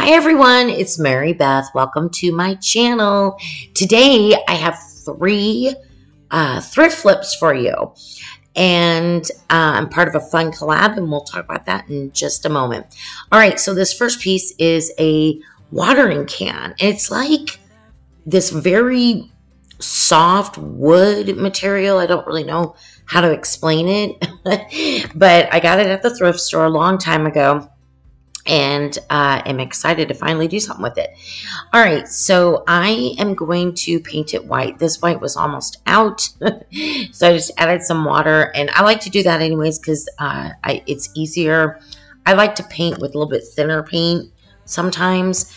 Hi everyone, it's Mary Beth. Welcome to my channel. Today I have three thrift flips for you. And I'm part of a fun collab and we'll talk about that in just a moment. All right, so this first piece is a watering can. And it's like this very soft wood material. I don't really know how to explain it, but I got it at the thrift store a long time ago. And I'm excited to finally do something with it. All right, so I am going to paint it white. This white was almost out, so I just added some water. And I like to do that anyways because it's easier. I like to paint with a little bit thinner paint sometimes.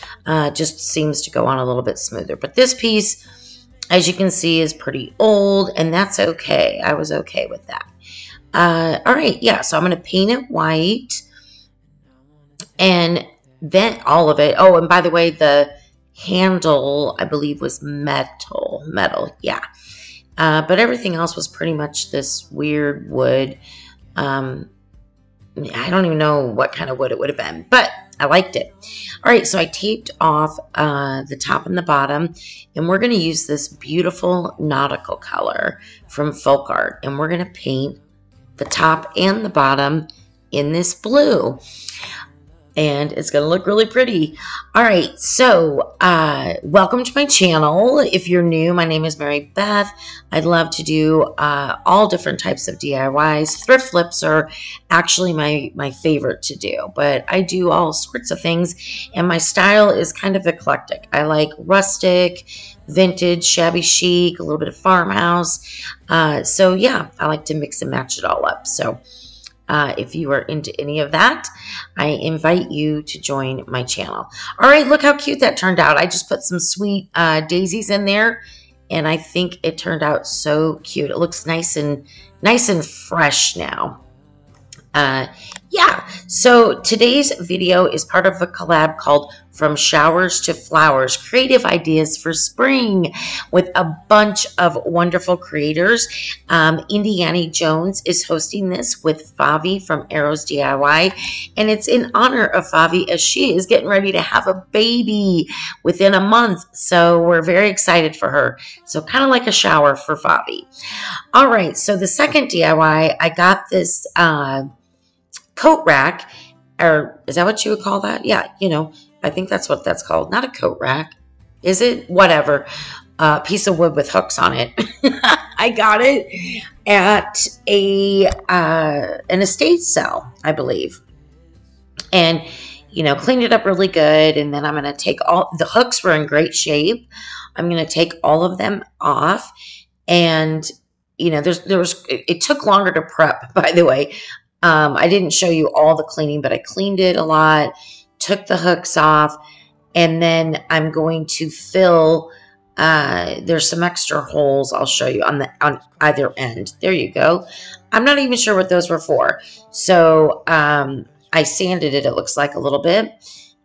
Just seems to go on a little bit smoother. But this piece, as you can see, is pretty old, and that's okay. I was okay with that. All right, yeah, so I'm going to paint it white. And then all of it. Oh, and by the way, the handle, I believe, was metal, yeah. But everything else was pretty much this weird wood. I don't even know what kind of wood it would have been, but I liked it. All right, so I taped off the top and the bottom, and we're going to use this beautiful nautical color from Folk Art, and we're going to paint the top and the bottom in this blue. And it's going to look really pretty. All right, so welcome to my channel. If you're new, my name is Mary Beth. I'd love to do all different types of DIYs. Thrift flips are actually my favorite to do, but I do all sorts of things, and my style is kind of eclectic. I like rustic, vintage, shabby chic, a little bit of farmhouse. So yeah, I like to mix and match it all up. So if you are into any of that, I invite you to join my channel. All right, look how cute that turned out. I just put some sweet daisies in there, and I think it turned out so cute. It looks nice and fresh now. Yeah, so today's video is part of a collab called From Showers to Flowers, Creative Ideas for Spring, with a bunch of wonderful creators. Indiana Jones is hosting this with Favi from Arrows DIY, and it's in honor of Favi as she is getting ready to have a baby within a month, so we're very excited for her. So kind of like a shower for Favi. All right, so the second DIY, I got this coat rack, or is that what you would call that? Yeah, you know, I think that's what that's called. Not a coat rack. Is it? Whatever. Piece of wood with hooks on it. I got it at an estate sale, I believe. And, you know, cleaned it up really good. And then I'm going to take all, the hooks were in great shape. I'm going to take all of them off. And, you know, it took longer to prep, by the way. I didn't show you all the cleaning, but I cleaned it a lot, took the hooks off, and then I'm going to fill, there's some extra holes I'll show you on either end. There you go. I'm not even sure what those were for. So I sanded it looks like, a little bit,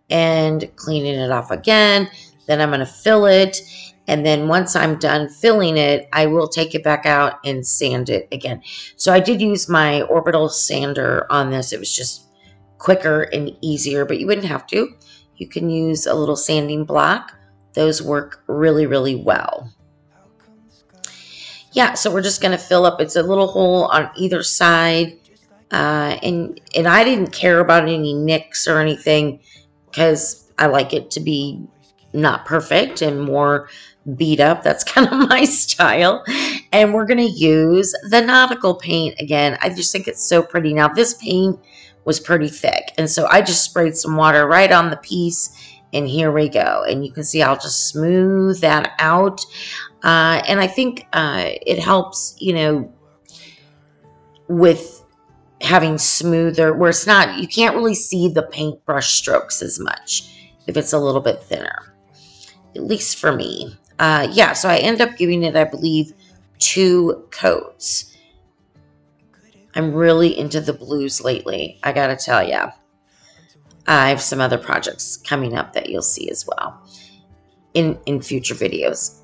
and cleaning it off again. Then I'm going to fill it. And then once I'm done filling it, I will take it back out and sand it again. So I did use my orbital sander on this. It was just quicker and easier, but you wouldn't have to. You can use a little sanding block. Those work really, really well. Yeah, so we're just going to fill up. It's a little hole on either side. And I didn't care about any nicks or anything because I like it to be not perfect and more beat up. That's kind of my style. And we're going to use the nautical paint again. I just think it's so pretty. Now this paint was pretty thick, and so I just sprayed some water right on the piece, and here we go. And you can see I'll just smooth that out. And I think it helps, you know, with having smoother, where it's not, you can't really see the paintbrush strokes as much if it's a little bit thinner, at least for me. Yeah, so I end up giving it, I believe, 2 coats. I'm really into the blues lately, I gotta tell ya. I have some other projects coming up that you'll see as well in future videos.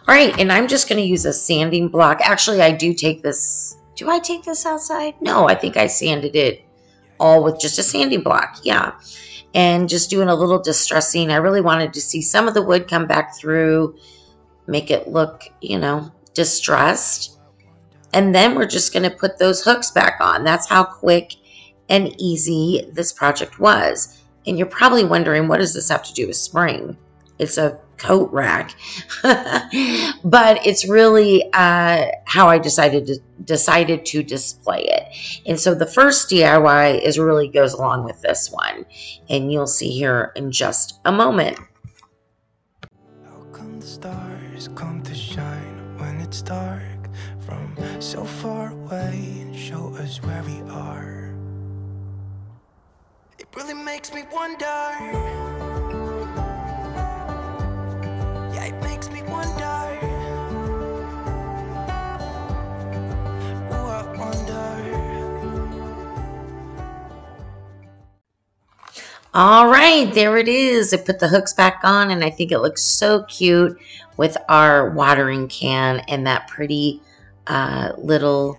All right, and I'm just going to use a sanding block. Actually, I do take this. Do I take this outside? No, I think I sanded it all with just a sanding block. Yeah. and just doing a little distressing. I really wanted to see some of the wood come back through, make it look, you know, distressed. And then we're just going to put those hooks back on. That's how quick and easy this project was. And you're probably wondering, what does this have to do with spring? It's a coat rack. But it's really how I decided to display it. And so the first DIY is really goes along with this one. And you'll see here in just a moment. How come the stars come to shine when it's dark from so far away and show us where we are? It really makes me wonder. Yeah, it makes me wonder. Ooh, I wonder. All right, there it is. I put the hooks back on, and I think it looks so cute with our watering can and that pretty little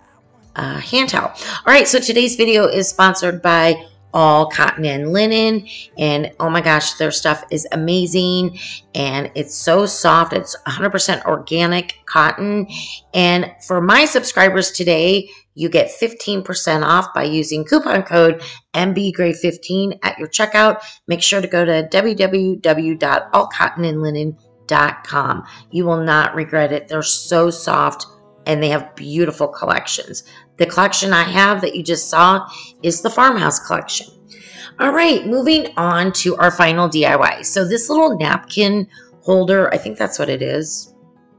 hand towel. All right, so today's video is sponsored by All Cotton and Linen, and oh my gosh, their stuff is amazing, and it's so soft. It's 100% organic cotton, and for my subscribers today, you get 15% off by using coupon code MBGray15 at your checkout. Make sure to go to www.allcottonandlinen.com. You will not regret it. They're so soft, and they have beautiful collections. The collection I have that you just saw is the Farmhouse collection. All right, moving on to our final DIY. So this little napkin holder, I think that's what it is.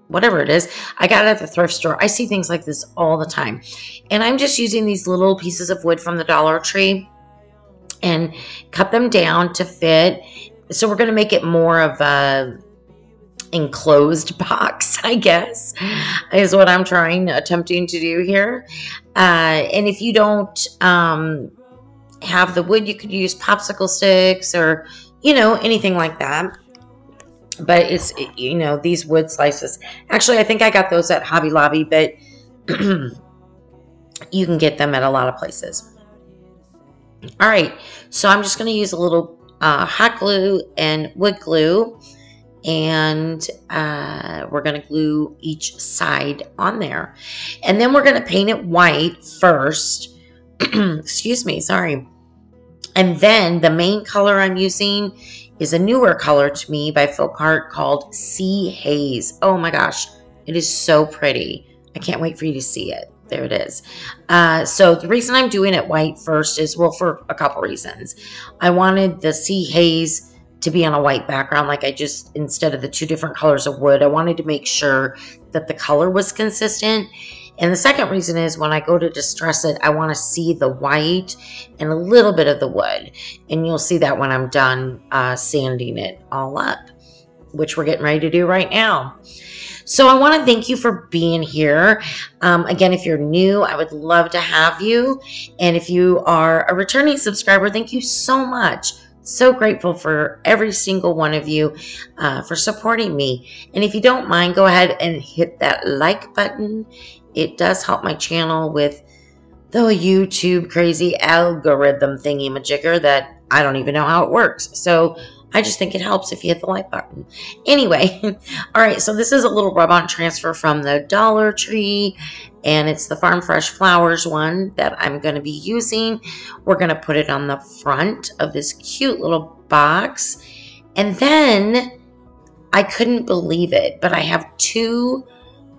Whatever it is, I got it at the thrift store. I see things like this all the time. And I'm just using these little pieces of wood from the Dollar Tree and cut them down to fit. So we're going to make it more of a enclosed box, I guess, is what I'm attempting to do here. And if you don't have the wood, you could use popsicle sticks or, you know, anything like that. But it's, you know, these wood slices. Actually, I think I got those at Hobby Lobby, but you can get them at a lot of places. All right, so I'm just going to use a little hot glue and wood glue. And we're going to glue each side on there. And then we're going to paint it white first. Excuse me, sorry. And then the main color I'm using is a newer color to me by Flipkart called Sea Haze. Oh my gosh, it is so pretty. I can't wait for you to see it. There it is. So the reason I'm doing it white first is, well, for a couple reasons. I wanted the Sea Haze to be on a white background, like I just, instead of the two different colors of wood, I wanted to make sure that the color was consistent. And the second reason is when I go to distress it, I want to see the white and a little bit of the wood. And you'll see that when I'm done sanding it all up, which we're getting ready to do right now. So I want to thank you for being here. Again, if you're new, I would love to have you. And if you are a returning subscriber, thank you so much. So grateful for every single one of you for supporting me. And if you don't mind, go ahead and hit that like button. It does help my channel with the YouTube crazy algorithm thingy-majigger that I don't even know how it works. So I just think it helps if you hit the like button. Anyway, all right, so this is a little rub-on transfer from the Dollar Tree, and it's the Farm Fresh Flowers one that I'm going to be using. We're going to put it on the front of this cute little box. And then, I couldn't believe it, but I have two,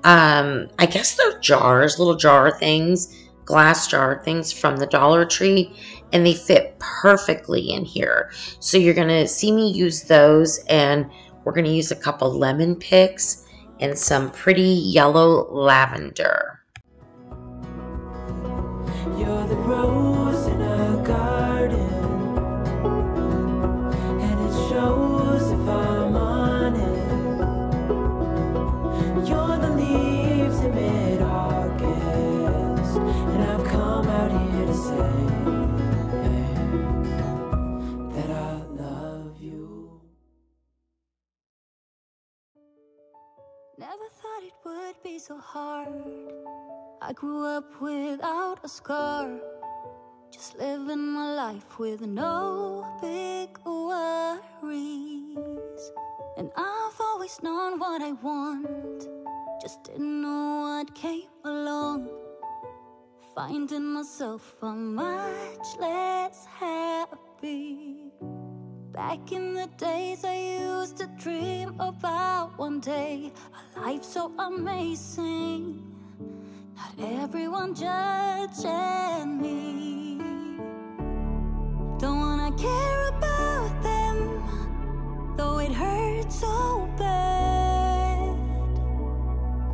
I guess they're jars, little jar things, glass jar things from the Dollar Tree, and they fit perfectly in here. So you're going to see me use those, and we're going to use a couple lemon picks and some pretty yellow lavender. You're the rose in a garden, and it shows if I'm on it. You're the leaves in mid-August, and I've come out here to say that I love you. Never thought it would be so hard. I grew up without a scar, just living my life with no big worries. And I've always known what I want, just didn't know what came along. Finding myself a much less happy. Back in the days I used to dream about one day a life so amazing, not everyone judging me. Don't wanna care about them, though it hurts so bad.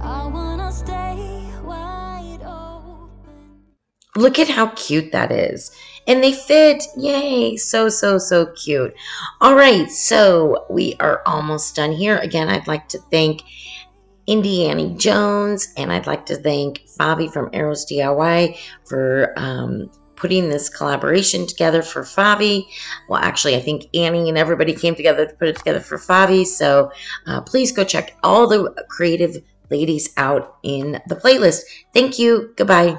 I wanna stay wide open. Look at how cute that is. And they fit. Yay. So cute. All right. So we are almost done here. Again, I'd like to thank Indiana Jones, and I'd like to thank Favi from Arrows DIY for putting this collaboration together for Favi. Well, actually, I think Annie and everybody came together to put it together for Favi. So please go check all the creative ladies out in the playlist. Thank you. Goodbye.